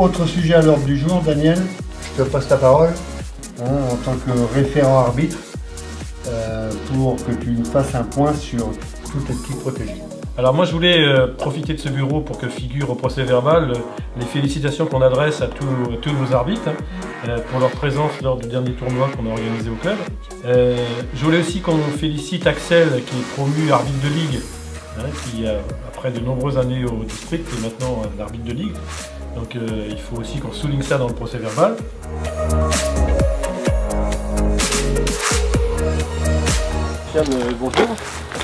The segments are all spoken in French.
autre sujet à l'ordre du jour, Daniel, je te passe ta parole en tant que référent arbitre pour que tu nous fasses un point sur toute l'équipe protégée. Alors moi je voulais profiter de ce bureau pour que figure au procès verbal les félicitations qu'on adresse à tous nos arbitres pour leur présence lors du dernier tournoi qu'on a organisé au club. Je voulais aussi qu'on félicite Axel qui est promu arbitre de ligue, qui après de nombreuses années au district est maintenant un arbitre de ligue. Donc il faut aussi qu'on souligne ça dans le procès verbal. Bonjour,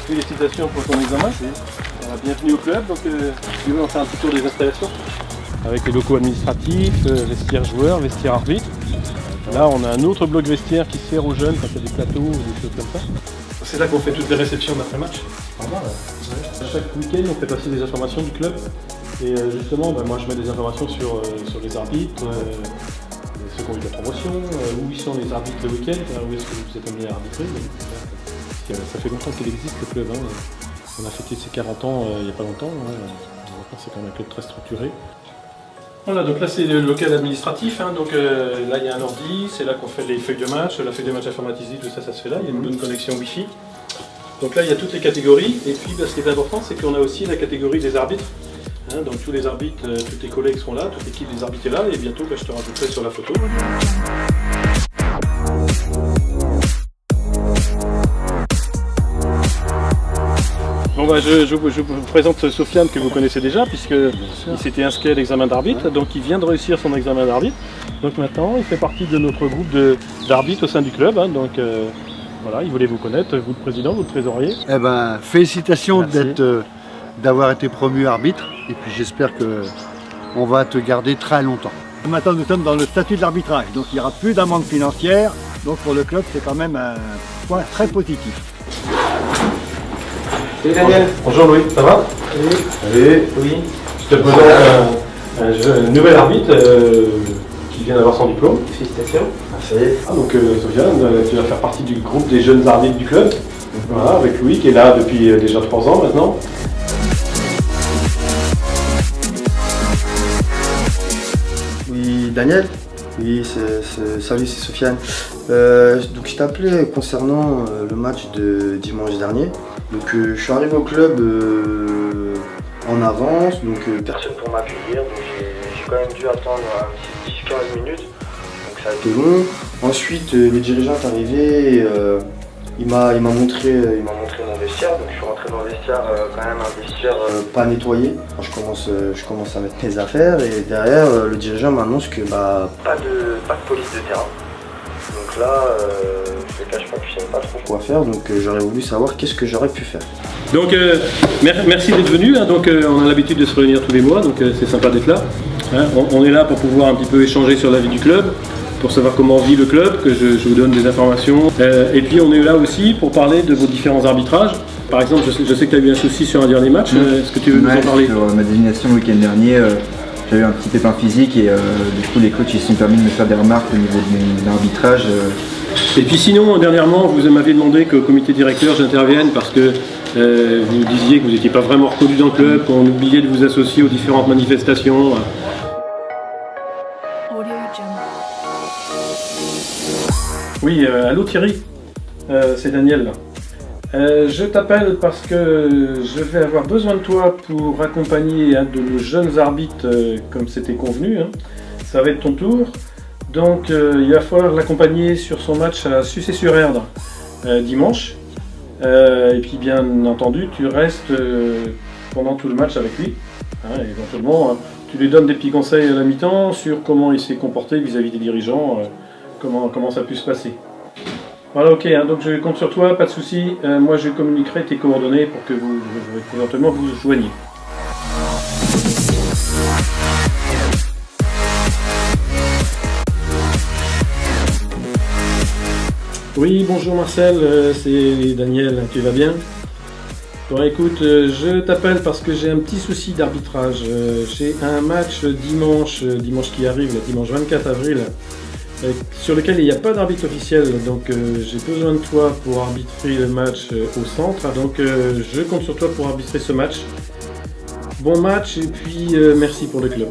félicitations pour ton examen. Bienvenue au club, donc on va faire un petit tour des installations avec les locaux administratifs, vestiaire joueurs, vestiaire arbitre. Là on a un autre bloc vestiaire qui sert aux jeunes quand il y a des plateaux ou des choses comme ça. C'est là qu'on fait toutes les réceptions d'après-match. Chaque week-end on fait passer des informations du club et justement moi je mets des informations sur les arbitres, ceux qui ont eu la promotion, où ils sont les arbitres le week-end, où est-ce que vous êtes amenés à arbitrer. Ça fait longtemps qu'il existe le club. On a fêté ses 40 ans il n'y a pas longtemps. Maintenant c'est quand même un club très structuré. Voilà, donc là c'est le local administratif. Donc là il y a un ordi, c'est là qu'on fait les feuilles de match, la feuille de match informatisée, tout ça se fait là. Il y a une bonne connexion Wi-Fi. Donc là il y a toutes les catégories. Et puis ce qui est important c'est qu'on a aussi la catégorie des arbitres. Donc tous les arbitres, tous les collègues sont là, toute l'équipe des arbitres est là. Et bientôt je te rajouterai sur la photo. Bon je vous présente Sofiane que vous connaissez déjà puisqu'il s'était inscrit à l'examen d'arbitre, donc il vient de réussir son examen d'arbitre. Donc maintenant il fait partie de notre groupe d'arbitres au sein du club. Donc voilà, il voulait vous connaître, vous le président, vous le trésorier. Eh ben, félicitations d'avoir été promu arbitre et puis j'espère qu'on va te garder très longtemps. Maintenant nous sommes dans le statut de l'arbitrage, donc il n'y aura plus d'amende financière, donc pour le club c'est quand même un point très positif. Salut Daniel. Bonjour Louis, ça va? Oui. Salut. Oui. Je te présente un nouvel arbitre qui vient d'avoir son diplôme. Félicitations. Merci. Donc Sofiane, tu vas faire partie du groupe des jeunes arbitres du club. Voilà, avec Louis qui est là depuis déjà 3 ans maintenant. Oui, Daniel? Oui, salut, c'est Sofiane. Donc je t'appelais concernant le match de dimanche dernier. Donc je suis arrivé au club en avance, donc personne pour m'accueillir, donc j'ai quand même dû attendre un petit 10-15 minutes, donc ça a été long. Ensuite le dirigeant est arrivé, il m'a montré mon vestiaire, donc je suis rentré dans le vestiaire, quand même un vestiaire pas nettoyé. Je commence à mettre mes affaires et derrière le dirigeant m'annonce que pas de police de terrain. Donc là, je ne cache pas que je ne savais pas trop quoi faire, donc j'aurais voulu savoir qu'est-ce que j'aurais pu faire. Donc merci d'être venu, donc on a l'habitude de se réunir tous les mois, donc c'est sympa d'être là. On est là pour pouvoir un petit peu échanger sur la vie du club, pour savoir comment vit le club, que je vous donne des informations. Et puis on est là aussi pour parler de vos différents arbitrages. Par exemple, je sais que tu as eu un souci sur un dernier match, est-ce que tu veux nous en parler? Sur ma désignation le week-end dernier, j'ai eu un petit pépin physique et du coup les coachs ils se sont permis de me faire des remarques au niveau de l'arbitrage. Et puis sinon, dernièrement, vous m'avez demandé qu'au comité directeur j'intervienne parce que vous disiez que vous n'étiez pas vraiment reconnu dans le club, qu'on oubliait de vous associer aux différentes manifestations. Oui, allô Thierry, c'est Daniel là. Je t'appelle parce que je vais avoir besoin de toi pour accompagner un de nos jeunes arbitres comme c'était convenu. Ça va être ton tour. Donc il va falloir l'accompagner sur son match à Sucé-sur-Erdre dimanche. Et puis bien entendu, tu restes pendant tout le match avec lui. Éventuellement, tu lui donnes des petits conseils à la mi-temps sur comment il s'est comporté vis-à-vis des dirigeants, comment ça a pu se passer. Voilà, ok, donc je compte sur toi, pas de souci. Moi je communiquerai tes coordonnées pour que vous éventuellement vous joigniez. Oui, bonjour Marcel, c'est Daniel, tu vas bien? Bon écoute, je t'appelle parce que j'ai un petit souci d'arbitrage. J'ai un match dimanche qui arrive, le dimanche 24 avril, sur lequel il n'y a pas d'arbitre officiel, donc j'ai besoin de toi pour arbitrer le match au centre, donc je compte sur toi pour arbitrer ce match. Bon match et puis merci pour le club.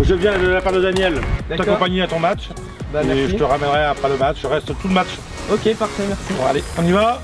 Je viens de la part de Daniel t'accompagner à ton match. Bah, et merci. je te ramènerai après le match, je reste tout le match. Ok, parfait, merci. Bon allez, on y va.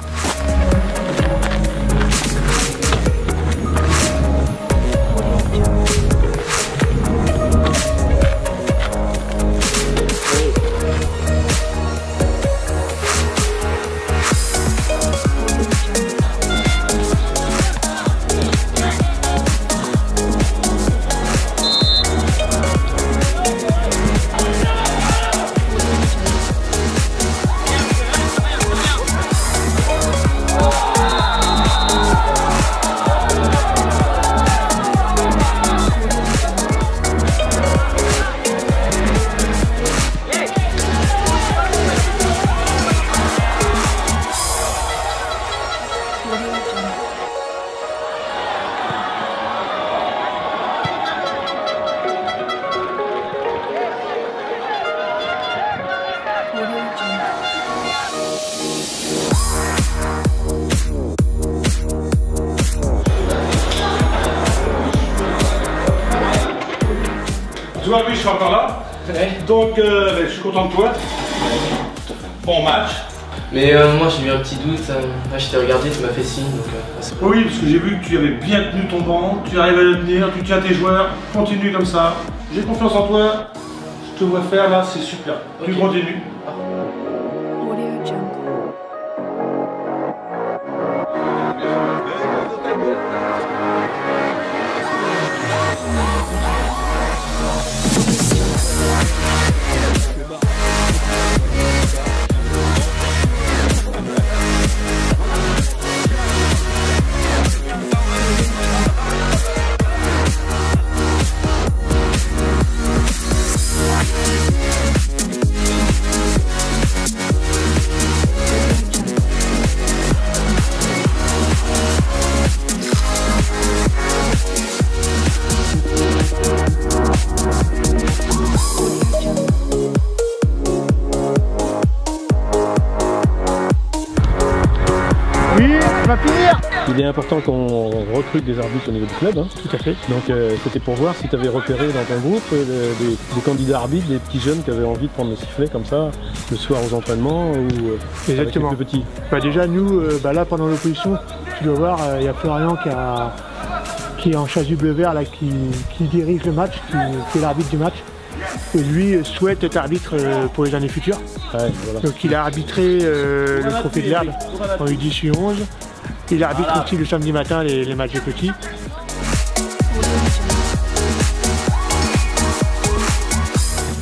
Tu vois, oui, je suis encore là. Ouais. Donc, je suis content de toi. Bon match. Mais moi j'ai eu un petit doute, là je t'ai regardé, tu m'as fait signe donc Oui, parce que j'ai vu que tu avais bien tenu ton banc, tu arrives à le tenir, tu tiens tes joueurs, continue comme ça. J'ai confiance en toi, je te vois faire là, c'est super. Tu Ok. continues. Audio Jungle. Oui, on va finir. Il est important qu'on recrute des arbitres au niveau du club, hein. Tout à fait. Donc c'était pour voir si tu avais repéré dans ton groupe des candidats arbitres, des petits jeunes qui avaient envie de prendre le sifflet comme ça, le soir aux entraînements ou Exactement. avec les plus petits. Bah déjà nous, là pendant l'opposition, tu dois voir, il y a Florian qui est en chasuble vert là, qui dirige le match, qui est l'arbitre du match. Et lui souhaite être arbitre pour les années futures. Ouais, voilà. Donc il a arbitré le trophée de l'herbe en U10 U11. Il arbitre aussi le samedi matin les matchs des petits.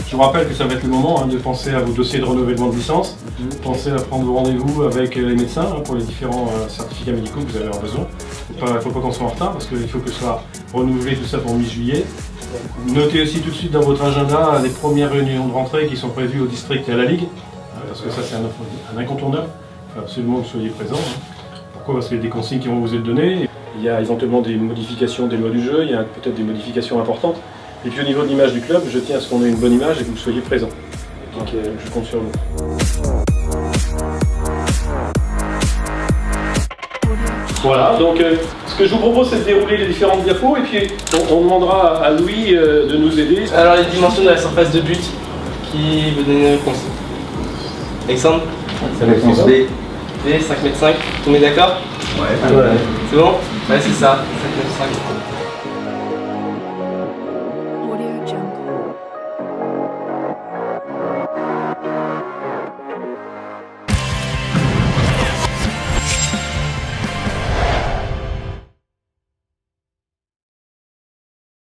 Je vous rappelle que ça va être le moment de penser à vos dossiers de renouvellement de licence, pensez à prendre vos rendez-vous avec les médecins pour les différents certificats médicaux que vous allez avoir besoin. Il ne faut pas qu'on soit en retard parce qu'il faut que ce soit renouvelé tout ça pour mi-juillet. Notez aussi tout de suite dans votre agenda les premières réunions de rentrée qui sont prévues au district et à la Ligue, parce que ça c'est un incontournable, il faut absolument que vous soyez présents. Pourquoi? Parce qu'il y a des consignes qui vont vous être données, il y a éventuellement des modifications des lois du jeu, il y a peut-être des modifications importantes. Et puis au niveau de l'image du club, je tiens à ce qu'on ait une bonne image et que vous soyez présents. Donc je compte sur vous. Voilà, donc ce que je vous propose c'est de dérouler les différentes diapos et puis on demandera à Louis de nous aider. Alors les dimensions de la surface de but, qui veut donner une réponse? Alexandre? Réponse B. B, 5,5 m, on est d'accord? Ouais. C'est bon? Ouais c'est ça, 5,5 m.